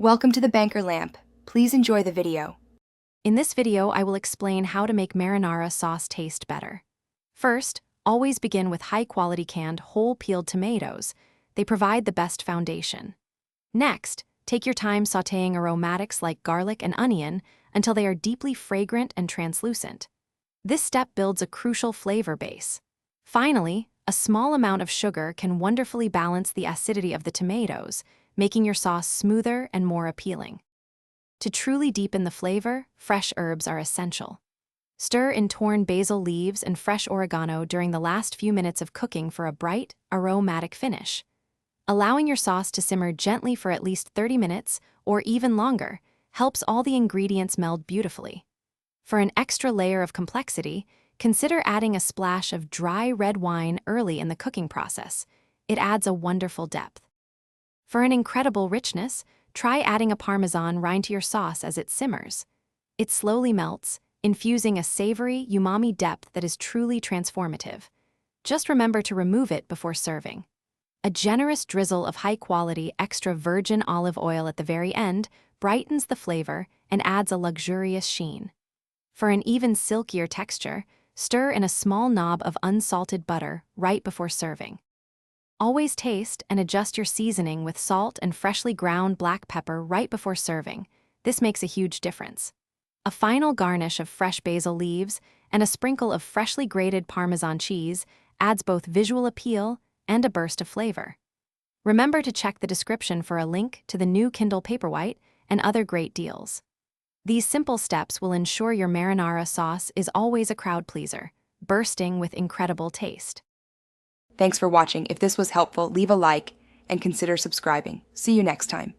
Welcome to the Banker Lamp. Please enjoy the video. In this video, I will explain how to make marinara sauce taste better. First, always begin with high-quality canned whole peeled tomatoes. They provide the best foundation. Next, take your time sautéing aromatics like garlic and onion until they are deeply fragrant and translucent. This step builds a crucial flavor base. Finally, a small amount of sugar can wonderfully balance the acidity of the tomatoes, making your sauce smoother and more appealing. To truly deepen the flavor, fresh herbs are essential. Stir in torn basil leaves and fresh oregano during the last few minutes of cooking for a bright, aromatic finish. Allowing your sauce to simmer gently for at least 30 minutes or even longer helps all the ingredients meld beautifully. For an extra layer of complexity, consider adding a splash of dry red wine early in the cooking process. It adds a wonderful depth. For an incredible richness, try adding a Parmesan rind to your sauce as it simmers. It slowly melts, infusing a savory, umami depth that is truly transformative. Just remember to remove it before serving. A generous drizzle of high-quality extra virgin olive oil at the very end brightens the flavor and adds a luxurious sheen. For an even silkier texture, stir in a small knob of unsalted butter right before serving. Always taste and adjust your seasoning with salt and freshly ground black pepper right before serving. This makes a huge difference. A final garnish of fresh basil leaves and a sprinkle of freshly grated Parmesan cheese adds both visual appeal and a burst of flavor. Remember to check the description for a link to the new Kindle Paperwhite and other great deals. These simple steps will ensure your marinara sauce is always a crowd pleaser, bursting with incredible taste. Thanks for watching. If this was helpful, leave a like and consider subscribing. See you next time.